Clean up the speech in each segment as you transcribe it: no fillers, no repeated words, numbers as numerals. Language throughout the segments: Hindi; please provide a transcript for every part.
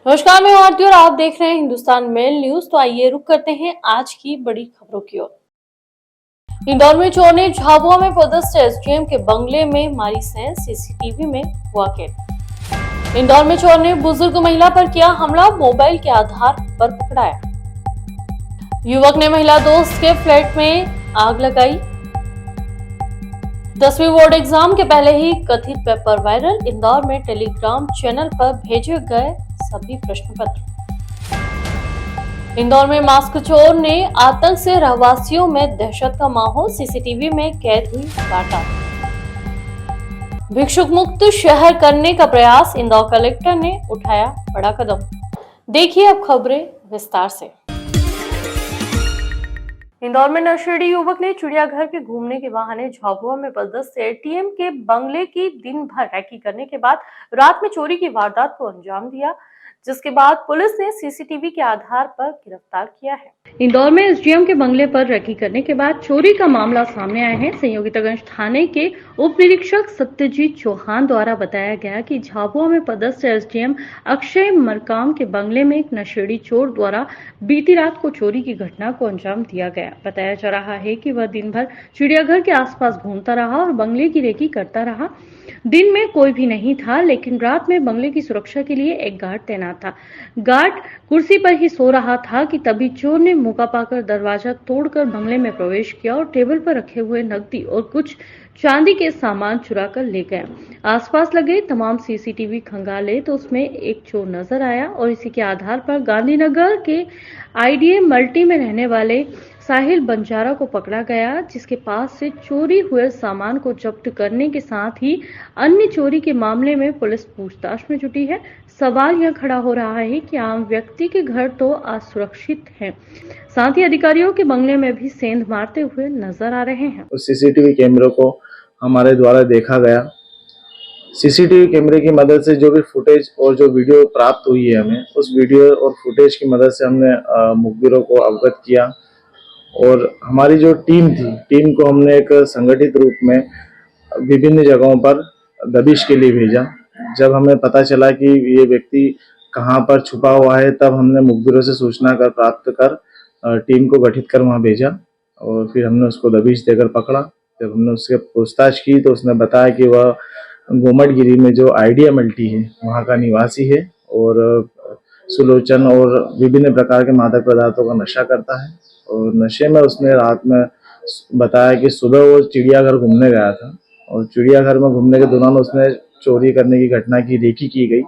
नमस्कार, मैं आरती और आप देख रहे हैं हिंदुस्तान मेल न्यूज। तो आइए रुक करते हैं आज की बड़ी खबरों की ओर। इंदौर में चोर ने झाबुआ में पदस्थ एसडीएम के बंगले में मारी सेंध, सीसीटीवी में हुआ कैद। इंदौर में चोर ने बुजुर्ग महिला पर किया हमला, मोबाइल के आधार पर पकड़ाया। युवक ने महिला दोस्त के फ्लैट में आग लगाई। 10वीं बोर्ड एग्जाम के पहले ही कथित पेपर वायरल, इंदौर में टेलीग्राम चैनल पर भेजे गए सभी प्रश्न पत्र। इंदौर में मास्क चोर ने आतंक से रहवासियों में दहशत का माहौल, सीसीटीवी में कैद हुई वारदात। भिक्षुक मुक्त शहर करने का प्रयास, इंदौर कलेक्टर ने उठाया बड़ा कदम। देखिए अब खबरें विस्तार से। इंदौर में नशेड़ी युवक ने चिड़ियाघर के घूमने के बहाने झाबुआ में पदस्थ एटीएम के बंगले की दिन भर रैकी करने के बाद रात में चोरी की वारदात को अंजाम दिया, जिसके बाद पुलिस ने सीसीटीवी के आधार पर गिरफ्तार किया है। इंदौर में एसडीएम के बंगले पर रैकी करने के बाद चोरी का मामला सामने आया है। संयोगितागंज थाने के उप निरीक्षक सत्यजीत चौहान द्वारा बताया गया कि झाबुआ में पदस्थ एसडीएम अक्षय मरकाम के बंगले में एक नशेड़ी चोर द्वारा बीती रात को चोरी की घटना को अंजाम दिया गया। बताया जा रहा है कि वह दिन भर चिड़ियाघर के आसपास घूमता रहा और बंगले की रेकी करता रहा। दिन में कोई भी नहीं था, लेकिन रात में बंगले की सुरक्षा के लिए एक गार्ड तैनात था। गार्ड कुर्सी पर ही सो रहा था कि तभी चोर ने मौका पाकर दरवाजा तोड़कर बंगले में प्रवेश किया और टेबल पर रखे हुए नकदी और कुछ चांदी के सामान चुरा कर ले गया। आसपास लगे तमाम सीसीटीवी खंगाले तो उसमें एक चोर नजर आया और इसी के आधार पर गांधीनगर के आईडीए मल्टी में रहने वाले साहिल बंजारा को पकड़ा गया, जिसके पास से चोरी हुए सामान को जब्त करने के साथ ही अन्य चोरी के मामले में पुलिस पूछताछ में जुटी है। सवाल यह खड़ा हो रहा है कि आम व्यक्ति के घर तो असुरक्षित हैं, साथ ही अधिकारियों के बंगले में भी सेंध मारते हुए नजर आ रहे हैं। उस सीसीटीवी कैमरे को हमारे द्वारा देखा गया। सीसीटीवी कैमरे की मदद से जो भी फुटेज और जो वीडियो प्राप्त हुई है, हमें उस वीडियो और फुटेज की मदद से हमने मुखबिरों को अवगत किया और हमारी जो टीम को हमने एक संगठित रूप में विभिन्न जगहों पर दबिश के लिए भेजा। जब हमें पता चला कि ये व्यक्ति कहाँ पर छुपा हुआ है, तब हमने मुखबिरों से सूचना प्राप्त कर टीम को गठित कर वहाँ भेजा और फिर हमने उसको दबिश देकर पकड़ा। जब हमने उससे पूछताछ की तो उसने बताया कि वह गोमटगिरी में जो आइडिया मल्टी है वहाँ का निवासी है और सुलोचन और विभिन्न प्रकार के मादक पदार्थों का नशा करता है। और नशे में उसने रात में बताया कि सुबह वो चिड़ियाघर घूमने गया था और चिड़ियाघर में घूमने के दौरान उसने चोरी करने की घटना की रेकी की गई।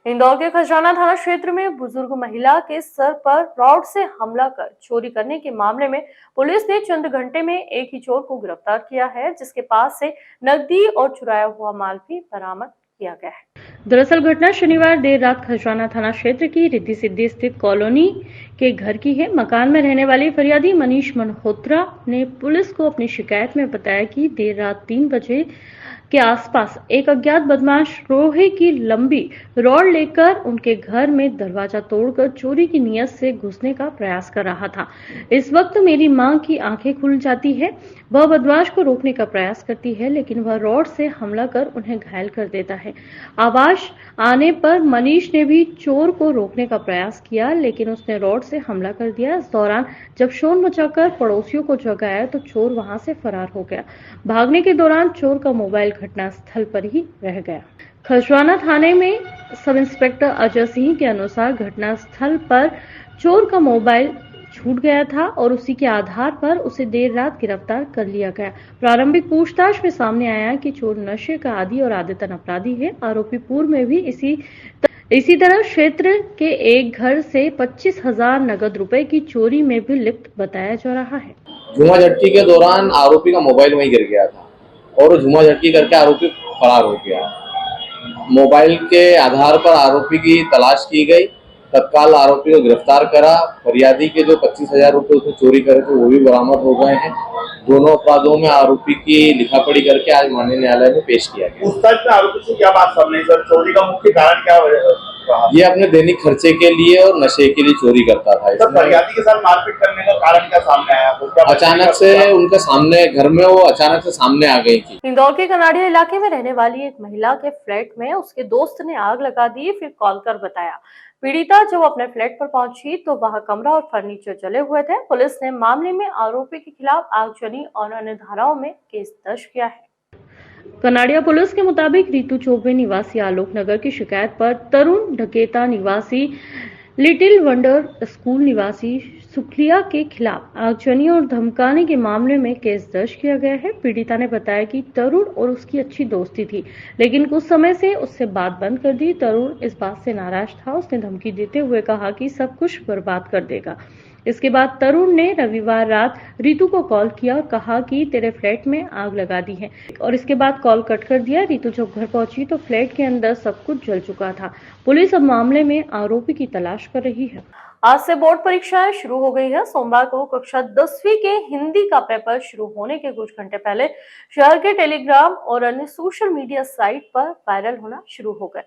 इंदौर के खजराना थाना क्षेत्र में बुजुर्ग महिला के सर पर रॉड से हमला कर चोरी करने के मामले में पुलिस ने चंद घंटे में एक ही चोर को गिरफ्तार किया है, जिसके पास से नकदी और चुराया हुआ माल भी बरामद किया गया है। दरअसल घटना शनिवार देर रात खजराना थाना क्षेत्र की रिद्धि सिद्धि स्थित कॉलोनी के घर की है। मकान में रहने वाले फरियादी मनीष मल्होत्रा ने पुलिस को अपनी शिकायत में बताया कि देर रात 3 बजे के आसपास एक अज्ञात बदमाश लोहे की लंबी रॉड लेकर उनके घर में दरवाजा तोड़कर चोरी की नीयत से घुसने का प्रयास कर रहा था। इस वक्त मेरी मां की आंखें खुल जाती है। वह बदमाश को रोकने का प्रयास करती है, लेकिन वह रॉड से हमला कर उन्हें घायल कर देता है। आवाज आने पर मनीष ने भी चोर को रोकने का प्रयास किया, लेकिन उसने रॉड से हमला कर दिया। इस दौरान जब शोर मचाकर पड़ोसियों को जगाया तो चोर वहां से फरार हो गया। भागने के दौरान चोर का मोबाइल घटना स्थल पर ही रह गया। खजराना थाने में सब इंस्पेक्टर अजय सिंह के अनुसार घटना स्थल पर चोर का मोबाइल छूट गया था और उसी के आधार पर उसे देर रात गिरफ्तार कर लिया गया। प्रारंभिक पूछताछ में सामने आया कि चोर नशे का आदी और आदतन अपराधी है। आरोपी पूर्व में भी इसी तरह क्षेत्र के एक घर से 25,000 नगद रुपए की चोरी में भी लिप्त बताया जा रहा है। झूमा झटकी के दौरान आरोपी का मोबाइल वहीं गिर गया था और झूमा झटकी करके आरोपी फरार हो गया। मोबाइल के आधार पर आरोपी की तलाश की गई। तत्काल आरोपी को गिरफ्तार करा। फरियादी के जो 25,000 रुपये उसने चोरी करे थे वो भी बरामद हो गए हैं। दोनों अपराधों में आरोपी की लिखापढ़ी करके आज माननीय न्यायालय में पेश किया गया। पूछताछ में आरोपी से क्या बात सामने सर? चोरी का मुख्य कारण क्या रहा? ये अपने दैनिक खर्चे के लिए और नशे के लिए चोरी करता था। फरियादी के साथ मारपीट करने का कारण क्या सामने आया? अचानक से उनके सामने घर में वो अचानक से सामने आ गई थी। इंदौर के कनाड़िया इलाके में रहने वाली एक महिला के फ्लैट में उसके दोस्त ने आग लगा दी, फिर कॉल कर बताया। पीड़िता जब अपने फ्लैट पर पहुंची तो वहां कमरा और फर्नीचर जले हुए थे। पुलिस ने मामले में आरोपी के खिलाफ आगजनी और अन्य धाराओं में केस दर्ज किया है। कनाड़िया पुलिस के मुताबिक रीतू चौबे निवासी आलोक नगर की शिकायत पर तरुण ढकेता निवासी लिटिल वंडर स्कूल निवासी सुखलिया के खिलाफ आगजनी और धमकाने के मामले में केस दर्ज किया गया है। पीड़िता ने बताया कि तरुण और उसकी अच्छी दोस्ती थी, लेकिन कुछ समय से उससे बात बंद कर दी। तरुण इस बात से नाराज था। उसने धमकी देते हुए कहा कि सब कुछ बर्बाद कर देगा। इसके बाद तरुण ने रविवार रात रीतू को कॉल किया और कहा कि तेरे फ्लैट में आग लगा दी है, और इसके बाद कॉल कट कर दिया। रीतू जब घर पहुंची तो फ्लैट के अंदर सब कुछ जल चुका था। पुलिस अब मामले में आरोपी की तलाश कर रही है। आज से बोर्ड परीक्षाएं शुरू हो गई है। सोमवार को कक्षा 10वीं के हिंदी का पेपर शुरू होने के कुछ घंटे पहले शहर के टेलीग्राम और अन्य सोशल मीडिया साइट पर वायरल होना शुरू हो गए।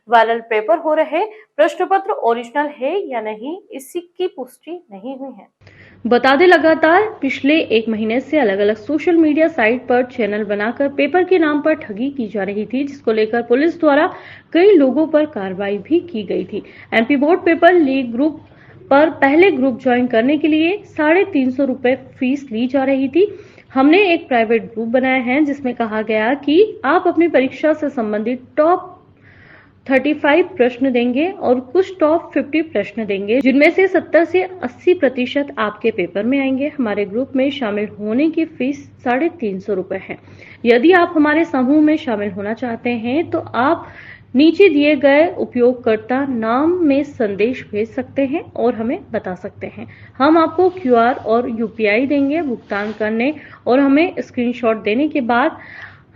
वायरल पेपर हो रहे प्रश्न पत्र ओरिजिनल है या नहीं, इसी की पुष्टि नहीं हुई है। बता दें, लगातार पिछले एक महीने से अलग अलग सोशल मीडिया साइट पर चैनल बनाकर पेपर के नाम पर ठगी की जा रही थी, जिसको लेकर पुलिस द्वारा कई लोगों पर कार्रवाई भी की गई थी। MP board paper leak group पर पहले ग्रुप ज्वाइन करने के लिए 350 रुपए फीस ली जा रही थी। हमने एक प्राइवेट ग्रुप बनाया है जिसमें कहा गया कि आप अपनी परीक्षा से संबंधित टॉप 35 प्रश्न देंगे और कुछ टॉप 50 प्रश्न देंगे, जिनमें से 70 से 80% आपके पेपर में आएंगे। हमारे ग्रुप में शामिल होने की फीस 350 रुपए है। यदि आप हमारे समूह में शामिल होना चाहते हैं तो आप नीचे दिए गए उपयोगकर्ता नाम में संदेश भेज सकते हैं और हमें बता सकते हैं। हम आपको QR और UPI देंगे। भुगतान करने और हमें स्क्रीनशॉट देने के बाद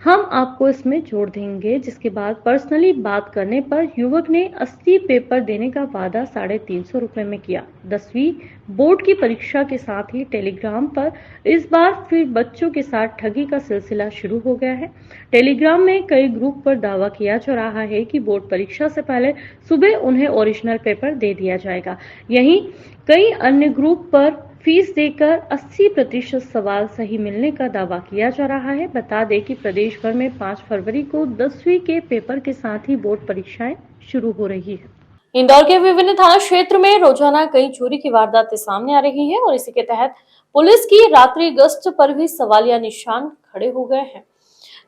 हम आपको इसमें जोड़ देंगे, जिसके बाद पर्सनली बात करने पर युवक ने 80 पेपर देने का वादा 350 रुपए में किया। 10वीं बोर्ड की परीक्षा के साथ ही टेलीग्राम पर इस बार फिर बच्चों के साथ ठगी का सिलसिला शुरू हो गया है। टेलीग्राम में कई ग्रुप पर दावा किया जा रहा है कि बोर्ड परीक्षा से पहले सुबह उन्हें ओरिजिनल पेपर दे दिया जाएगा। यहीं कई अन्य ग्रुप पर फीस देकर 80% सवाल सही मिलने का दावा किया जा रहा है। बता दें कि प्रदेश भर में 5 फरवरी को 10वीं के पेपर के साथ ही बोर्ड परीक्षाएं शुरू हो रही है। इंदौर के विभिन्न थाना क्षेत्र में रोजाना कई चोरी की वारदातें सामने आ रही है और इसी के तहत पुलिस की रात्रि गश्त पर भी सवालिया निशान खड़े हो गए हैं।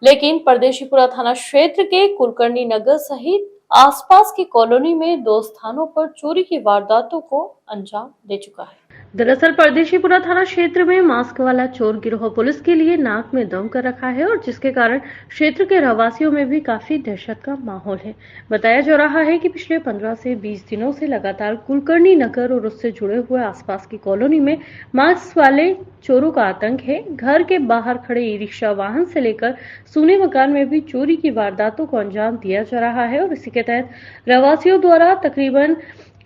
लेकिन परदेशीपुरा थाना क्षेत्र के कुलकर्णी नगर सहित आसपास की कॉलोनी में 2 स्थानों पर चोरी की वारदातों को अंजाम दे चुका है। दरअसल परदेशीपुरा थाना क्षेत्र में मास्क वाला चोर गिरोह पुलिस के लिए नाक में दम कर रखा है और जिसके कारण क्षेत्र के रहवासियों में भी काफी दहशत का माहौल है। बताया जा रहा है कि पिछले 15 से 20 दिनों से लगातार कुलकर्णी नगर और उससे जुड़े हुए आसपास की कॉलोनी में मास्क वाले चोरों का आतंक है। घर के बाहर खड़े ई-रिक्शा वाहन से लेकर सूने मकान में भी चोरी की वारदातों को अंजाम दिया जा रहा है और इसी के तहत रहवासियों द्वारा तकरीबन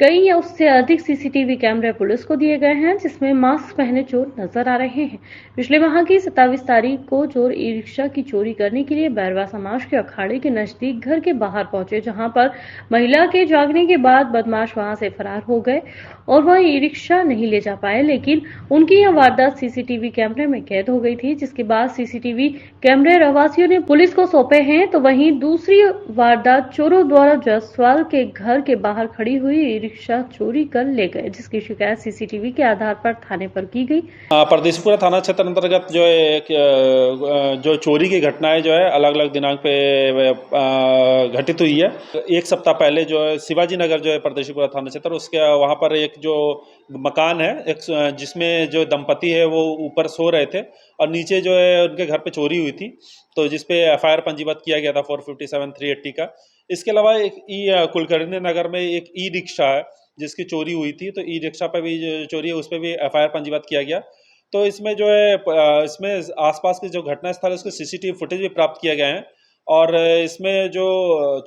कई या उससे अधिक CCTV कैमरे पुलिस को दिए गए हैं, जिसमें मास्क पहने चोर नजर आ रहे हैं। पिछले माह की 27 तारीख को चोर ई-रिक्शा की चोरी करने के लिए बैरवा समाज के अखाड़े के नजदीक घर के बाहर पहुंचे, जहां पर महिला के जागने के बाद बदमाश वहां से फरार हो गए और वह ई-रिक्शा नहीं ले जा पाए। लेकिन उनकी यह वारदात CCTV कैमरे में कैद हो गई थी, जिसके बाद CCTV कैमरे रहवासियों ने पुलिस को सौंपे हैं। तो वहीं दूसरी वारदात चोरों द्वारा जायसवाल के घर के बाहर खड़ी हुई रिक्शा चोरी कर ले गए, जिसकी शिकायत CCTV के आधार पर थाने पर की गई। परदेशीपुरा थाना क्षेत्र अंतर्गत जो है जो चोरी की घटनाएं जो है अलग अलग दिनांक पे घटित हुई है। एक सप्ताह पहले जो है शिवाजी नगर जो है परदेशीपुरा थाना क्षेत्र, उसके वहाँ पर एक जो मकान है एक जिसमें जो दंपति है वो ऊपर सो रहे थे और नीचे जो है उनके घर पे चोरी हुई थी, तो जिसपे FIR पंजीबद्ध किया गया था 457/380 का। इसके अलावा एक कुलकर्णी नगर में एक ई-रिक्शा है जिसकी चोरी हुई थी, तो ई-रिक्शा पे भी जो चोरी है उस पर भी FIR पंजीबद्ध किया गया। तो इसमें जो है इसमें आसपास के जो घटना स्थल है उसके CCTV फुटेज भी प्राप्त किया गया है और इसमें जो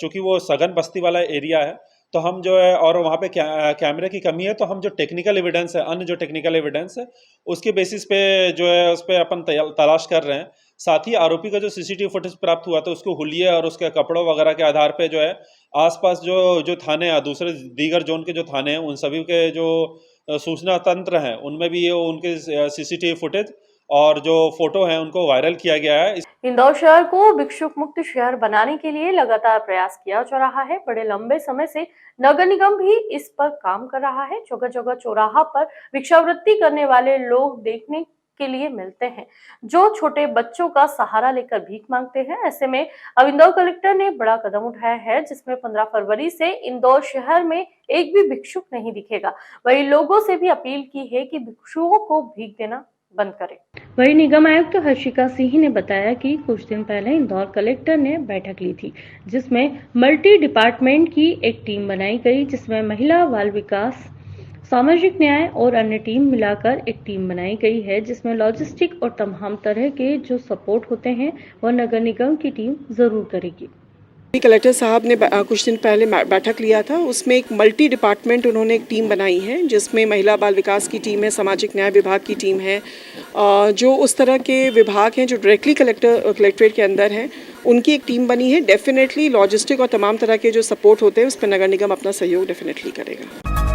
चूँकि वो सघन बस्ती वाला एरिया है तो हम जो है और वहाँ पे कैमरे की कमी है, तो हम जो टेक्निकल एविडेंस है, अन्य जो टेक्निकल एविडेंस है उसके बेसिस पे जो है उस पर अपन तलाश कर रहे हैं। साथ ही आरोपी का जो CCTV फुटेज प्राप्त हुआ था उसको हुलिया और उसके कपड़ों वगैरह के आधार पे जो है आसपास जो थाने हैं, दूसरे दीगर जोन के जो थाने हैं, उन सभी के जो सूचना तंत्र हैं उनमें भी ये उनके CCTV फुटेज और जो फोटो है उनको वायरल किया गया है। इंदौर शहर को भिक्षुक मुक्त शहर बनाने के लिए लगातार प्रयास किया जा रहा है। बड़े लंबे समय से नगर निगम भी इस पर काम कर रहा है। जगह जगह चौराहा पर भिक्षावृत्ति करने वाले लोग देखने के लिए मिलते हैं, जो छोटे बच्चों का सहारा लेकर भीख मांगते हैं। ऐसे में अब इंदौर कलेक्टर ने बड़ा कदम उठाया है, जिसमें 15 फरवरी से इंदौर शहर में एक भी भिक्षुक नहीं दिखेगा। वहीं लोगों से भी अपील की है कि भिक्षुओं को भीख देना बंद करें। वहीं निगम आयुक्त हर्षिका सिंह ने बताया कि कुछ दिन पहले इंदौर कलेक्टर ने बैठक ली थी, जिसमें मल्टी डिपार्टमेंट की एक टीम बनाई गई, जिसमें महिला, बाल विकास, सामाजिक न्याय और अन्य टीम मिलाकर एक टीम बनाई गई है, जिसमें लॉजिस्टिक और तमाम तरह के जो सपोर्ट होते हैं वह नगर निगम की टीम जरूर करेगी। कलेक्टर साहब ने कुछ दिन पहले बैठक लिया था, उसमें एक मल्टी डिपार्टमेंट उन्होंने एक टीम बनाई है, जिसमें महिला बाल विकास की टीम है, सामाजिक न्याय विभाग की टीम है, जो उस तरह के विभाग हैं जो डायरेक्टली कलेक्ट्रेट के अंदर हैं, उनकी एक टीम बनी है। डेफिनेटली लॉजिस्टिक और तमाम तरह के जो सपोर्ट होते हैं उस पर नगर निगम अपना सहयोग डेफिनेटली करेगा।